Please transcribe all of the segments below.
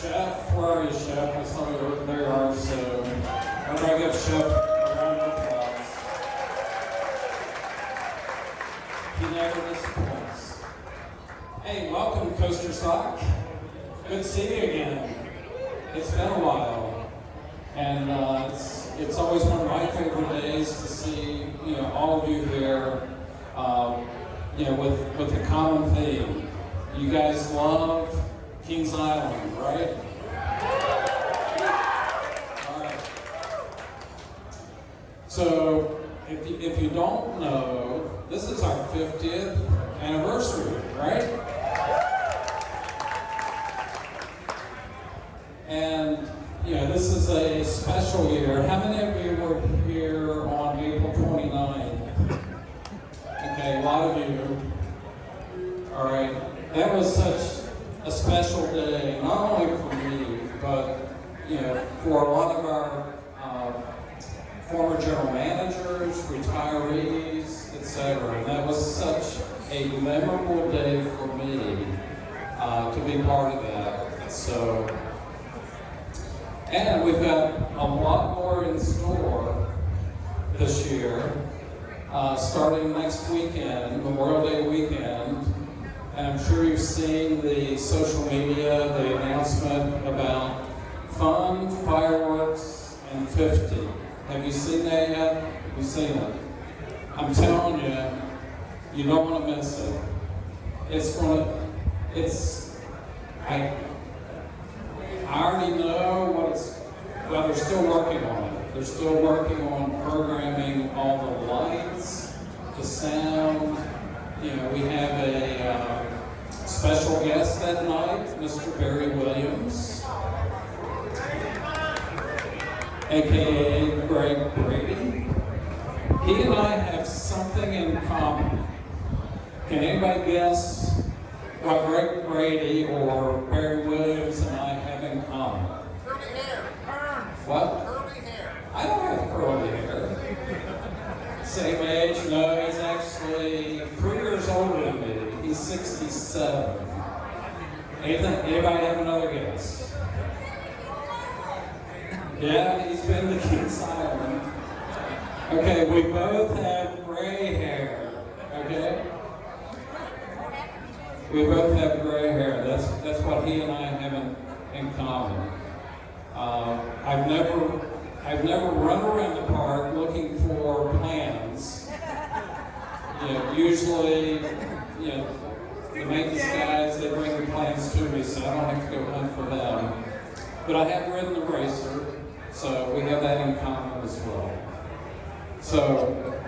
Chef, where are you, Chef? I saw you there you are, so I'm going to give Chef a round of applause. He never disappoints. Hey, welcome, Coaster Stock. Good to see you again. It's been a while, and it's always one of my favorite days to see all of you here. With a common theme. You guys love Kings Island, right? All right. So, if you don't know, this is our 50th anniversary, right? And this is a special year. How many of you were here on April 29th? Okay, a lot of you. All right, that was such a special day, not only for me, but for a lot of our former general managers, retirees, etc. And that was such a memorable day for me to be part of that. So, and we've got a lot more in store this year, starting next weekend, Memorial Day weekend. And I'm sure you've seen the social media, the announcement about fun, fireworks, and 50. Have you seen that yet? Have you seen it? I'm telling you, you don't want to miss it. I already know well, they're still working on it. They're still working on programming all the lights, the sound. We have a special guest that night, Mr. Barry Williams, aka Greg Brady. He and I have something in common. Can anybody guess what Greg Brady or Barry Williams and I have in common? Curly hair. What? Curly hair. I don't have curly hair. Same age? No, he's actually 3 years older than me. He's 67. Anybody have another guess? Yeah, he's been to Kings Island. Okay, we both have gray hair. Okay? We both have gray hair. That's what he and I have in common. I've never run around the park looking for plans. Usually, the maintenance guys, they bring the plans to me, so I don't have to go hunt for them. But I have ridden the racer, so we have that in common as well. So,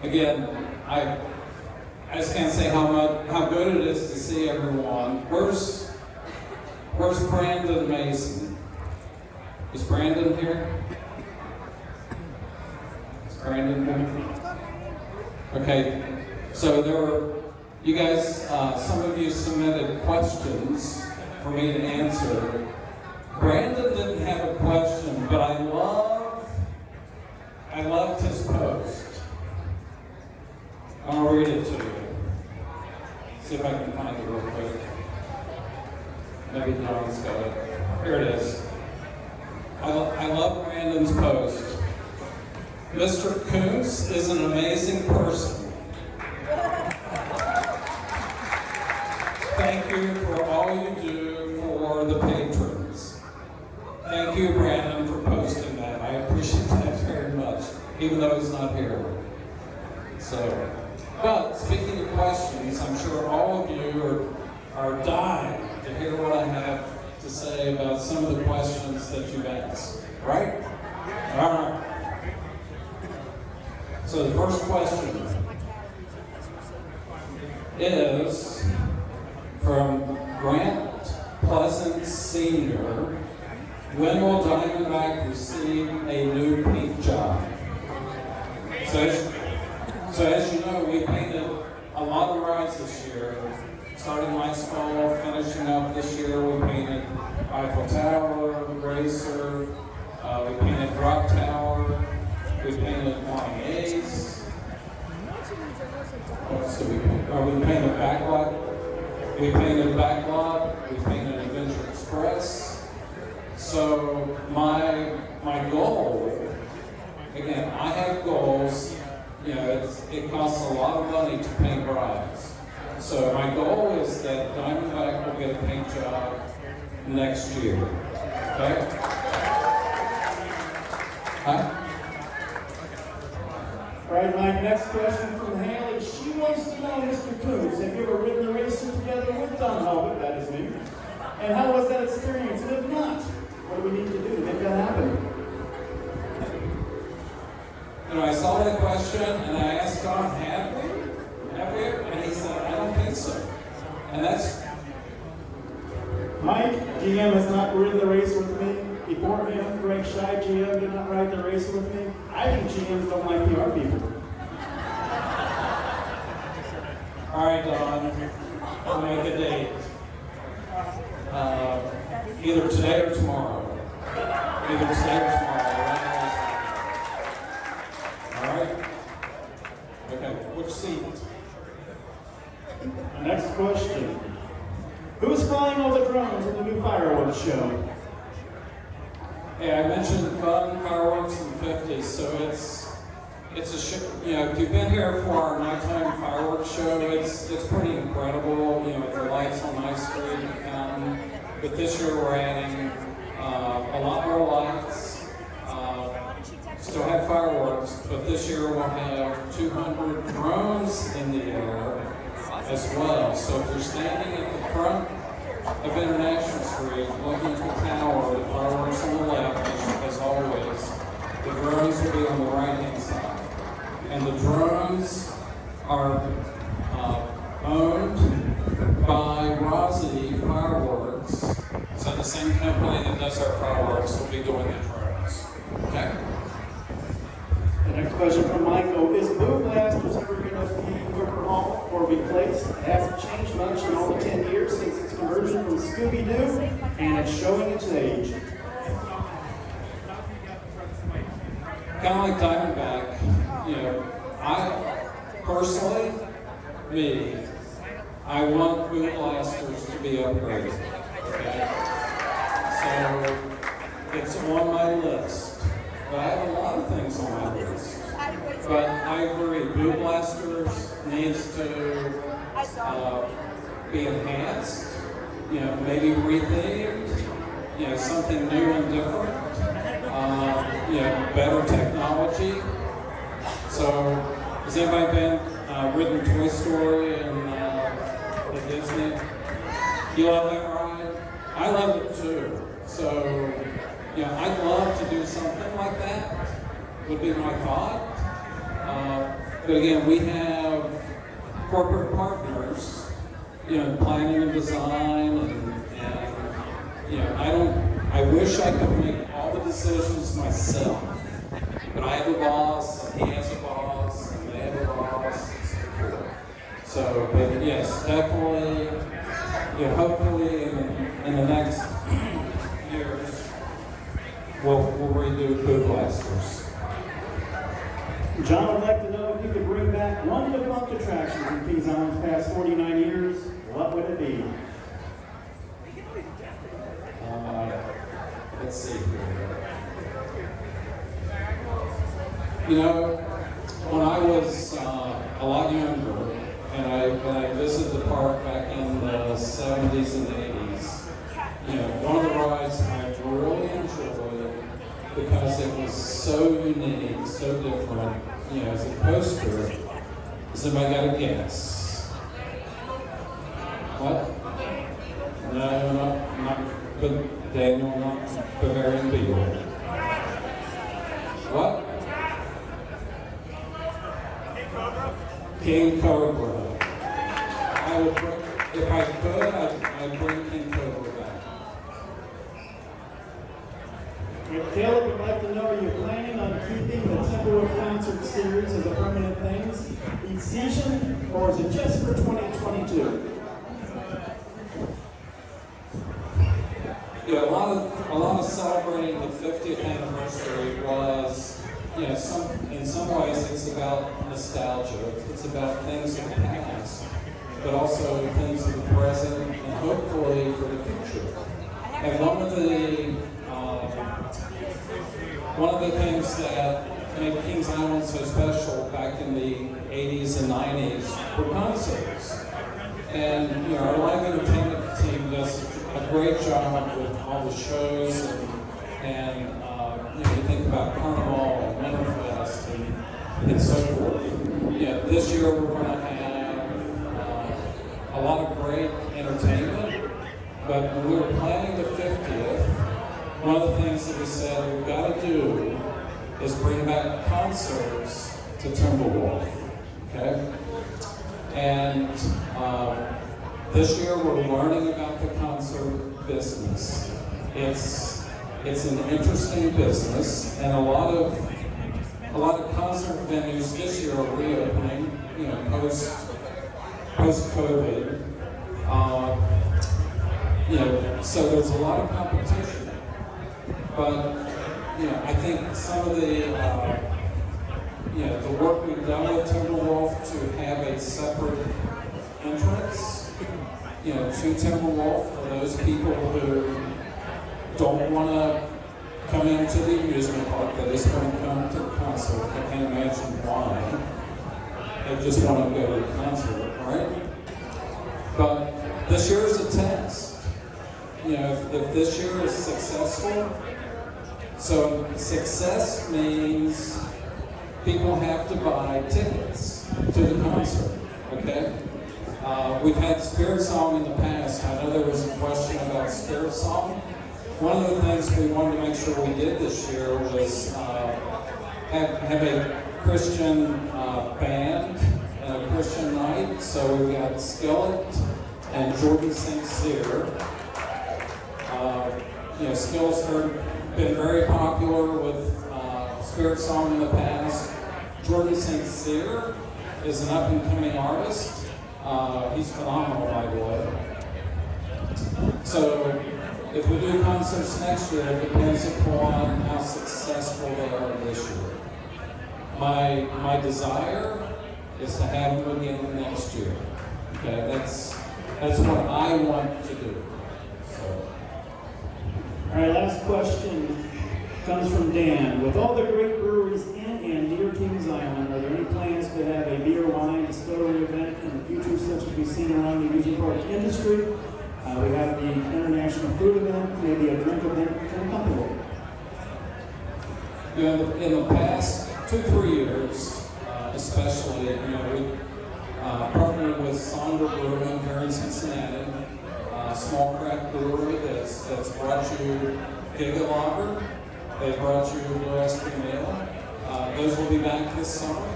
again, I just can't say how good it is to see everyone. Where's Brandon Mason? Is Brandon here? Is Brandon here? Okay, so you guys, some of you submitted questions for me to answer. Brandon didn't have a question, but I loved his post. I'll read it to you. See if I can find it real quick. Maybe John's got it. Here it is. I love Brandon's post. Mr. Koontz is an amazing person. Thank you for all you do for the patrons. Thank you, Brandon, for posting that. I appreciate that very much, even though he's not here. So, but speaking of questions, I'm sure all of you are dying to hear what I have to say about some of the questions that you've asked, right? All right. So the first question is from Grant Pleasant Sr. When will Diamondback receive a new paint job? So as you know, we painted a lot of rides this year. Starting last fall, finishing up this year, we painted Eiffel Tower, Racer, we painted Rock Tower, we painted Flying Ace. What else did we paint? We painted Backlot. We painted Backlot. We painted Adventure Express. paint rides. So my goal is that Diamondback will get a paint job next year. Okay? Huh? All right, Mike, next question from Haley. She wants to know, Mr. Koontz, have you ever ridden the racer together with Don Hobbit, that is me? And how was that experience? And if not, what do we need to do to make that happen? You know, I saw that question and I asked Don, have we? And he said, I don't think so. And that's... Mike, GM has not ridden the race with me. Before him, Greg Scheid, GM, did not ride the race with me. I think GMs don't like PR people. All right, Don, we'll make a date. Either today or tomorrow. Either today or tomorrow. All right? Okay, which seat? Next question. Who's flying all the drones in the new fireworks show? Hey, I mentioned fun fireworks in the 50s, so it's a you know, if you've been here for our nighttime fireworks show, it's pretty incredible. You know, with the lights on High Street and the fountain. But this year we're adding a lot more lights. Still have fireworks, but this year we'll have 200 drones in the air as well. So if you're standing at the front of International Street, looking at the tower, the fireworks on the left, as always, the drones will be on the right-hand side. And the drones are owned by Rossi Fireworks. So the same company that does our fireworks will be doing the drones. Okay? The next question from Michael. Is Boo Blasters ever going to be overhauled or replaced? It hasn't changed much in all the 10 years since its conversion from Scooby-Doo, and it's showing its age. Kind of like Diamondback, you know, I personally, I want Boo Blasters to be upgraded. Okay? So it's on my list. But I have a lot of things on my list. But I agree, Boo Blasters needs to be enhanced, you know, maybe rethemed, you know, something new and different, you know, better technology. So, has anybody been ridden Toy Story and at Disney? You love that ride? I love it too. So, you know, I'd love to do something like that, would be my thought. But again, we have corporate partners, you know, planning and design, and you know, I wish I could make all the decisions myself. But I have a boss, and he has a boss, and they have a boss, and so forth. So, but yes, definitely, you know, hopefully in the next years, we'll redo Boo Blasters. John would like to know if you could bring back one defunct attraction from Kings Island's past 49 years, what would it be? Let's see here. You know, when I was a lot younger, and I visited the park back in the 70s and 80s, you know, one of the rides I really enjoyed because it was so unique, so different, you know, as a coaster. Has anybody got a guess? What? No, not but Daniel, not Bavarian Beetle. What? King Cobra. I would bring, if I could, I'd bring King Cobra back. Caleb would like to know, are you planning on keeping the Temple of Concert series as a permanent thing each season, or is it just for 2022? Yeah, a lot of celebrating the 50th anniversary was, you know, in some ways it's about nostalgia. It's about things of the past, but also things of the present, and hopefully for the future. And one of the things that made Kings Island so special back in the 80s and 90s were concerts. And our live entertainment team does a great job with all the shows, and you think about Carnival and Winterfest and so forth. This year we're going to have a lot of great entertainment, but when we were planning the 50th, one of the things that we said we've got to do is bring back concerts to Timberwolf, okay? And this year we're learning about the concert business. It's an interesting business, and a lot of concert venues this year are reopening, post-COVID. So there's a lot of competition. But I think some of the work we've done with Timberwolf to have a separate entrance, to Timberwolf for those people who don't want to come into the amusement park, that is going to come to the concert. I can't imagine why. They just want to go to the concert, right? But this year is a test. If this year is successful, so success means people have to buy tickets to the concert, okay? We've had Spirit Song in the past. I know there was a question about Spirit Song. One of the things we wanted to make sure we did this year was have a Christian band and a Christian night. So we've got Skillet and Jordan Sincere. Skillet's been very popular with Spirit Song in the past. Jordan Sincere is an up-and-coming artist. He's phenomenal, by the way. So if we do concerts next year, it depends upon how successful they are this year. My desire is to have them again next year. Okay, that's what I want to do. So. All right, last question comes from Dan. With all the great breweries in and near Kings Island, are there any plans to have a beer wine distillery event in the future, such as we've seen around the amusement park industry? We have the international food event, maybe a drink event for the company. In the past 2-3 years, especially, we partnered with Sonder Brewing here in Cincinnati, a small craft brewery that's brought you Giga Lager. They brought you Blue Ice Cream Ale. Those will be back this summer.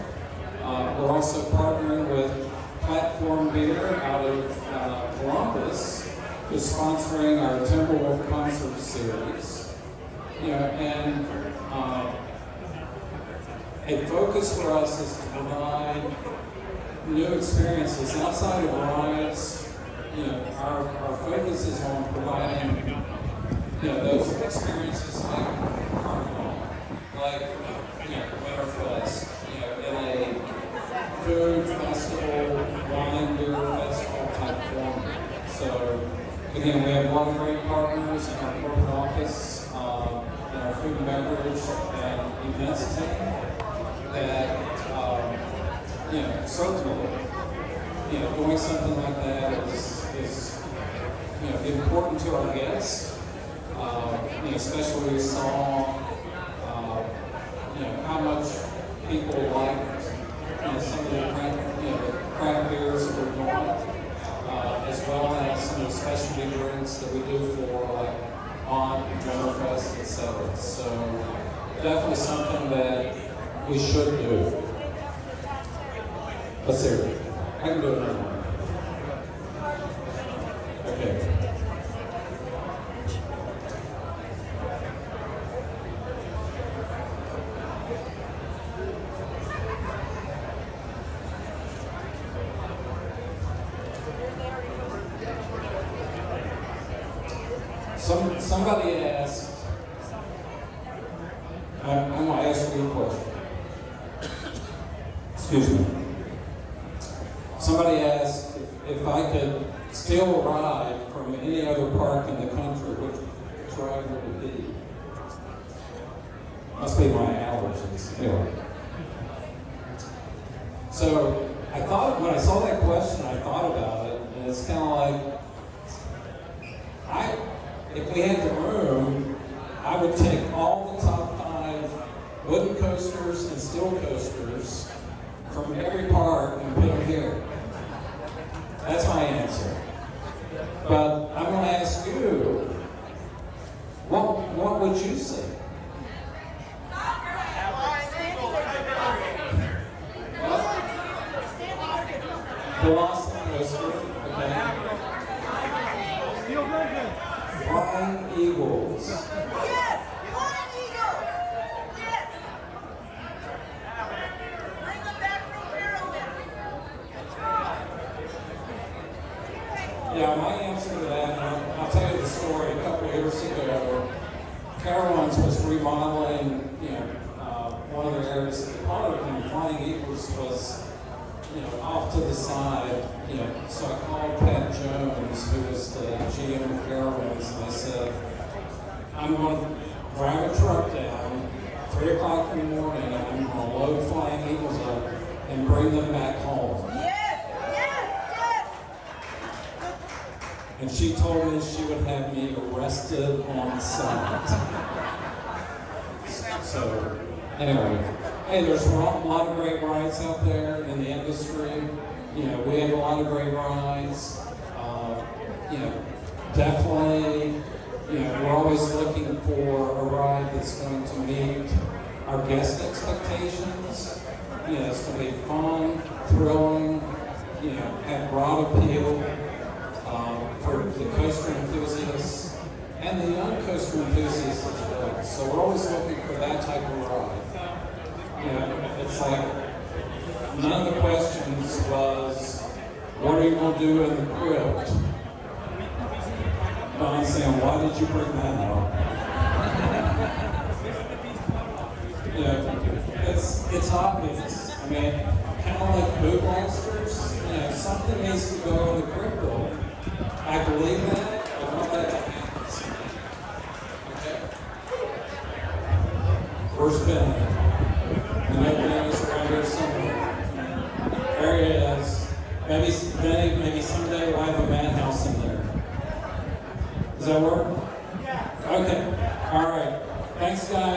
We're also partnering with Platform Beer out of Columbus, who's sponsoring our Timberwolf concert series. And a focus for us is to provide new experiences outside of rides. Our focus is on providing those experiences like Carnival, like Winterfest, in a food festival, wine beer festival type format. So again, we have a lot of great partners in our corporate office, in our food and beverage and events team that certainly doing something like that is important to our guests. Especially we saw how much people liked some of the craft beers that we're doing, as well as some of the specialty drinks that we do for on Winterfest, etc. So definitely something that we should do. Let's hear it. I can do it now. Okay. Somebody asked, I'm going to ask you a question. Excuse me. Somebody asked if I could steal a ride from any other park in the country, which ride would it be? Must be my allergies. Anyway. So I thought, when I saw that question, I thought about it, and it's kind of like, if we had the room, I would take all the top 5 wooden coasters and steel coasters from every park and put them here. That's my answer. But I'm going to ask you, what would you say? The Lost Coaster, okay. Flying Eagles. Yes! Flying Eagles! Yes! Bring them back from Maryland. Yeah, my answer to that, I'll tell you the story. A couple of years ago, Carowinds was remodeling, one of their areas of the park, and Flying Eagles was, off to the side, So I called Pat Jones, who was the GM of Carowinds, and I said, I'm going to drive a truck down, 3 o'clock in the morning, and I'm going to load Flying Eagles up and bring them back home. Yes! Yes! Yes! And she told me she would have me arrested on sight. So, anyway, hey, there's a lot of great rides out there in the industry. We have a lot of great rides. Definitely, we're always looking for a ride that's going to meet our guest expectations. It's going to be fun, thrilling, have broad appeal for the coaster enthusiasts and the young coaster enthusiasts as well. So we're always looking for that type of ride. It's like none of the questions was, what are you going to do in the crypt? Don saying, why did you bring that up? It's obvious. I mean, kind of like Boo Blasters, something needs to go in the crypt building. I believe that. I want that to happen. Okay? We're spinning. The nobody is around here somewhere. There he is. Maybe someday we'll have a madhouse in there. Does that work? Yeah. Okay. All right. Thanks, guys.